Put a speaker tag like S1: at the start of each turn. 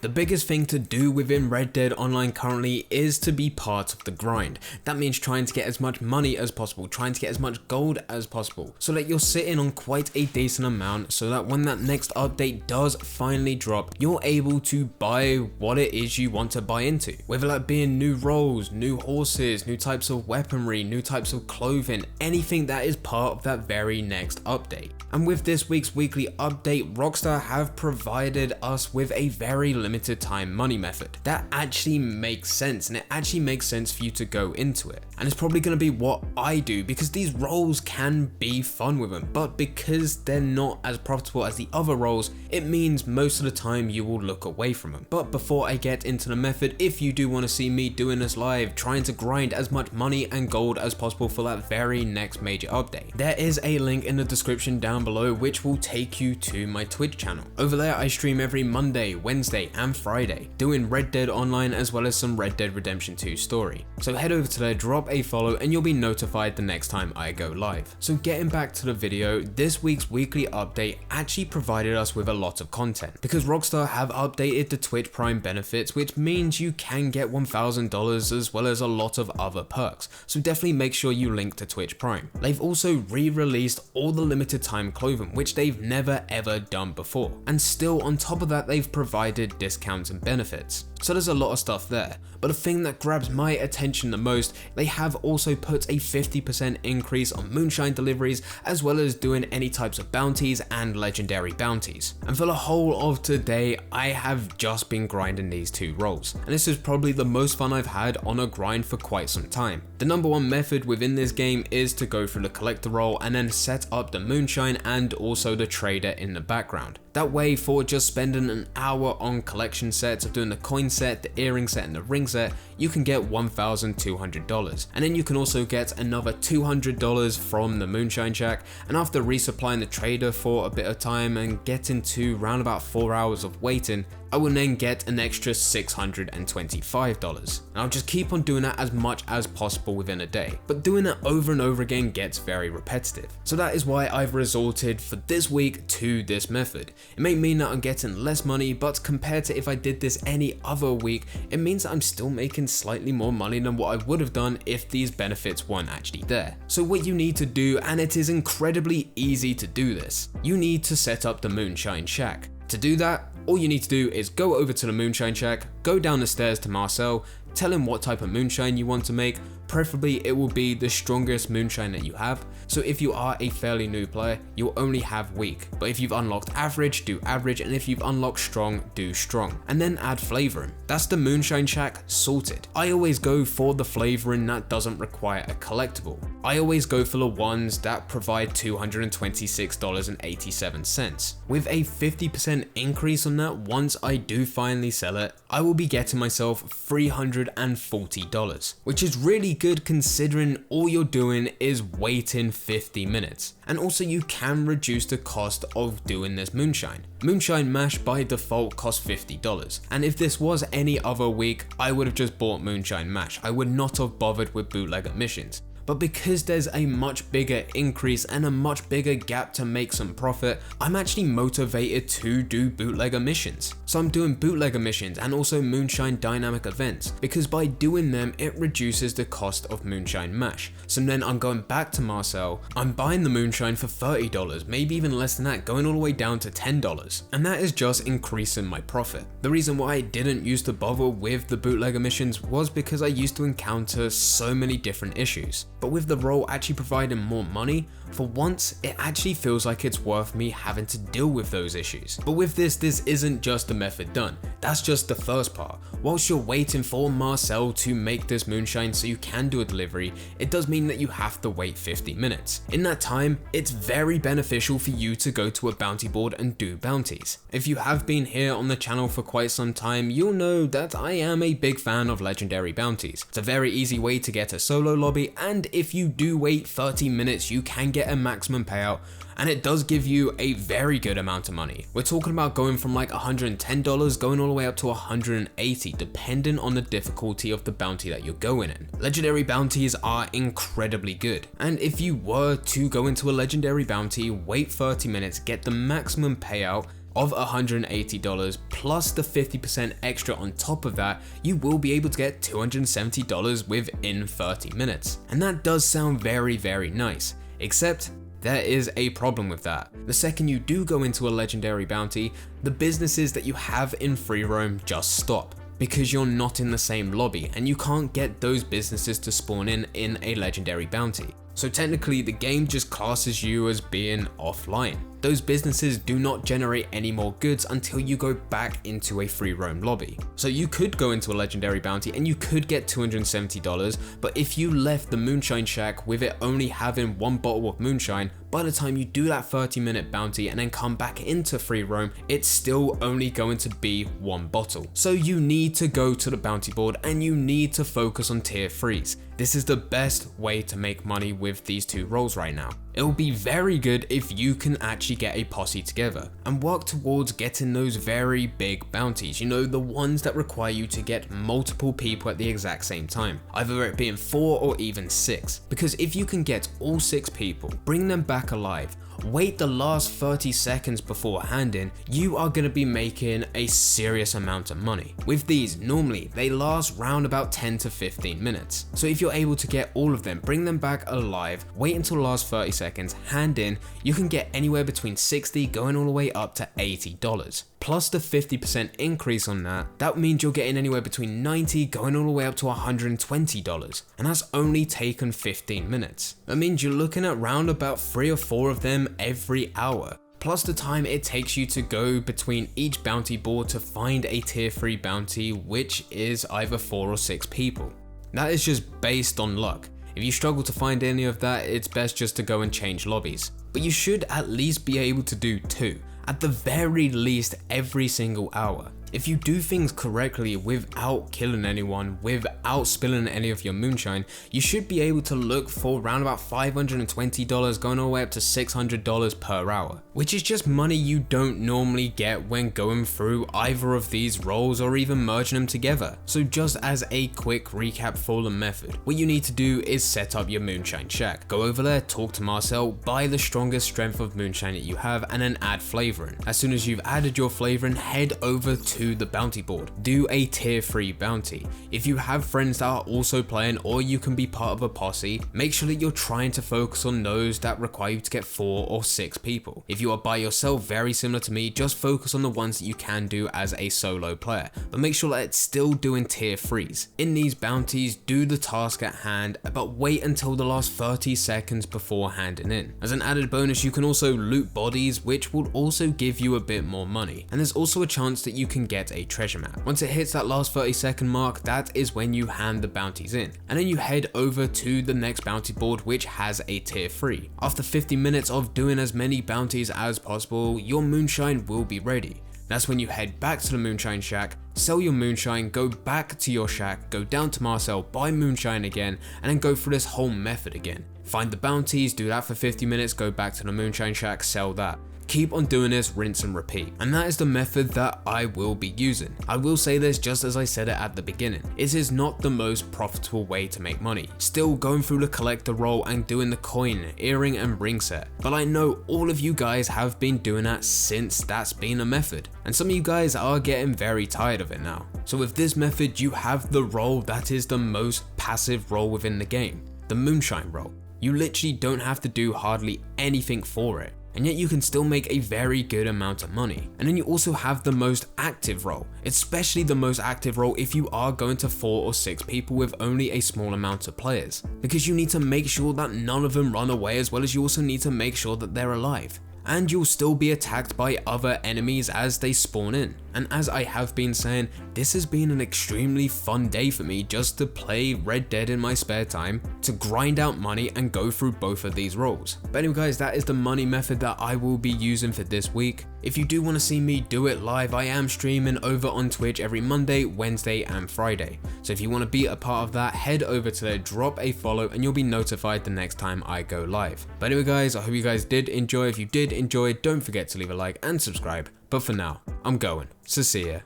S1: The biggest thing to do within Red Dead Online currently is to be part of the grind. That means trying to get as much money as possible, trying to get as much gold as possible, so that you're sitting on quite a decent amount so that when that next update does finally drop, you're able to buy what it is you want to buy into. Whether that being new roles, new horses, new types of weaponry, new types of clothing, anything that is part of that very next update. And with this week's weekly update, Rockstar have provided us with a very limited time money method. That actually makes sense, and it actually makes sense for you to go into it. And it's probably going to be what I do, because these roles can be fun with them, but because they're not as profitable as the other roles, it means most of the time you will look away from them. But before I get into the method, if you do want to see me doing this live, trying to grind as much money and gold as possible for that very next major update, there is a link in the description down below which will take you to my Twitch channel. Over there I stream every Monday, Wednesday and Friday, doing Red Dead Online as well as some Red Dead Redemption 2 story. So head over to there, drop a follow, and you'll be notified the next time I go live. So getting back to the video, this week's weekly update actually provided us with a lot of content, because Rockstar have updated the Twitch Prime benefits, which means you can get $1,000 as well as a lot of other perks. So definitely make sure you link to Twitch Prime. They've also re-released all the limited time clothing, which they've never ever done before. And still on top of that, they've provided discounts and benefits. So there's a lot of stuff there. But the thing that grabs my attention the most, they have also put a 50% increase on moonshine deliveries, as well as doing any types of bounties and legendary bounties. And for the whole of today, I have just been grinding these two roles. And this is probably the most fun I've had on a grind for quite some time. The number one method within this game is to go through the collector role and then set up the moonshine and also the trader in the background. That way, for just spending an hour on collection sets of doing the coin set, the earring set and the ring set, you can get $1,200. And then you can also get another $200 from the Moonshine Shack, and after resupplying the trader for a bit of time and getting to around about 4 hours of waiting, I will then get an extra $625. And I'll just keep on doing that as much as possible within a day. But doing it over and over again gets very repetitive. So that is why I've resorted for this week to this method. It may mean that I'm getting less money, but compared to if I did this any other week, it means that I'm still making slightly more money than what I would have done if these benefits weren't actually there. So what you need to do, and it is incredibly easy to do this, you need to set up the Moonshine Shack. To do that, all you need to do is go over to the Moonshine Shack, go down the stairs to Marcel, tell him what type of moonshine you want to make. Preferably it will be the strongest moonshine that you have. So if you are a fairly new player, you'll only have weak. But if you've unlocked average, do average, and if you've unlocked strong, do strong. And then add flavoring. That's the Moonshine Shack sorted. I always go for the flavoring that doesn't require a collectible. I always go for the ones that provide $226.87. With a 50% increase on that, once I do finally sell it, I will be getting myself $340, which is really good considering all you're doing is waiting 50 minutes. And also you can reduce the cost of doing this moonshine. Moonshine mash by default costs $50, and if this was any other week, I would have just bought moonshine mash. I would not have bothered with bootlegger missions. But because there's a much bigger increase and a much bigger gap to make some profit, I'm actually motivated to do bootlegger missions. So I'm doing bootlegger missions and also moonshine dynamic events, because by doing them, it reduces the cost of moonshine mash. So then I'm going back to Marcel, I'm buying the moonshine for $30, maybe even less than that, going all the way down to $10. And that is just increasing my profit. The reason why I didn't used to bother with the bootlegger missions was because I used to encounter so many different issues. But with the role actually providing more money, for once, it actually feels like it's worth me having to deal with those issues. But with this isn't just the method done. That's just the first part. Whilst you're waiting for Marcel to make this moonshine so you can do a delivery, it does mean that you have to wait 50 minutes. In that time, it's very beneficial for you to go to a bounty board and do bounties. If you have been here on the channel for quite some time, you'll know that I am a big fan of legendary bounties. It's a very easy way to get a solo lobby, and if you do wait 30 minutes, you can get a maximum payout, and it does give you a very good amount of money. We're talking about going from like $110 going all the way up to $180, depending on the difficulty of the bounty that you're going in. Legendary bounties are incredibly good, and if you were to go into a legendary bounty, wait 30 minutes, get the maximum payout, of $180 plus the 50% extra on top of that, you will be able to get $270 within 30 minutes. And that does sound very, very nice, except there is a problem with that. The second you do go into a legendary bounty, the businesses that you have in free roam just stop, because you're not in the same lobby and you can't get those businesses to spawn in a legendary bounty. So technically the game just classes you as being offline. Those businesses do not generate any more goods until you go back into a free roam lobby. So you could go into a legendary bounty and you could get $270, but if you left the Moonshine Shack with it only having one bottle of moonshine, by the time you do that 30-minute bounty and then come back into free roam, it's still only going to be one bottle. So you need to go to the bounty board and you need to focus on tier 3s. This is the best way to make money with these two roles right now. It'll be very good if you can actually get a posse together and work towards getting those very big bounties, you know, the ones that require you to get multiple people at the exact same time, either it being 4 or even 6. Because if you can get all 6 people, bring them back alive, wait the last 30 seconds before handing, you are going to be making a serious amount of money. With these, normally they last round about 10 to 15 minutes. So if you're able to get all of them, bring them back alive, wait until the last 30 seconds, hand in, you can get anywhere between $60 going all the way up to $80. Plus the 50% increase on that, that means you're getting anywhere between $90 going all the way up to $120. And that's only taken 15 minutes. That means you're looking at round about 3 or 4 of them every hour. Plus the time it takes you to go between each bounty board to find a tier 3 bounty, which is either 4 or 6 people. That is just based on luck. If you struggle to find any of that, it's best just to go and change lobbies. But you should at least be able to do 2, at the very least every single hour. If you do things correctly without killing anyone, without spilling any of your moonshine, you should be able to look for around about $520 going all the way up to $600 per hour, which is just money you don't normally get when going through either of these roles or even merging them together. So just as a quick recap for the method, what you need to do is set up your Moonshine Shack. Go over there, talk to Marcel, buy the strongest strength of moonshine that you have, and then add flavoring. As soon as you've added your flavoring, head over to the bounty board. Do a tier 3 bounty. If you have friends that are also playing, or you can be part of a posse, make sure that you're trying to focus on those that require you to get 4 or 6 people. If you are by yourself, very similar to me, just focus on the ones that you can do as a solo player, but make sure that it's still doing tier 3s. In these bounties, do the task at hand, but wait until the last 30 seconds before handing in. As an added bonus, you can also loot bodies, which will also give you a bit more money, and there's also a chance that you can get a treasure map. Once it hits that last 30-second mark, that is when you hand the bounties in, and then you head over to the next bounty board, which has a tier 3. After 50 minutes of doing as many bounties as possible, your moonshine will be ready. That's when you head back to the Moonshine Shack, sell your moonshine, go back to your shack, go down to Marcel, buy moonshine again, and then go through this whole method again. Find the bounties, do that for 50 minutes, go back to the Moonshine Shack, sell that. Keep on doing this, rinse and repeat. And that is the method that I will be using. I will say this just as I said it at the beginning. It is not the most profitable way to make money. Still going through the collector role and doing the coin, earring and ring set. But I know all of you guys have been doing that since that's been a method. And some of you guys are getting very tired of it now. So with this method, you have the role that is the most passive role within the game. The moonshine role. You literally don't have to do hardly anything for it, and yet you can still make a very good amount of money. And then you also have the most active role, especially the most active role if you are going to 4 or 6 people with only a small amount of players, because you need to make sure that none of them run away, as well as you also need to make sure that they're alive. And you'll still be attacked by other enemies as they spawn in. And as I have been saying, this has been an extremely fun day for me just to play Red Dead in my spare time, to grind out money and go through both of these roles. But anyway guys, that is the money method that I will be using for this week. If you do want to see me do it live, I am streaming over on Twitch every Monday, Wednesday and Friday. So if you want to be a part of that, head over to there, drop a follow, and you'll be notified the next time I go live. But anyway guys, I hope you guys did enjoy. If you did enjoy, don't forget to leave a like and subscribe. But for now, I'm going. So see ya.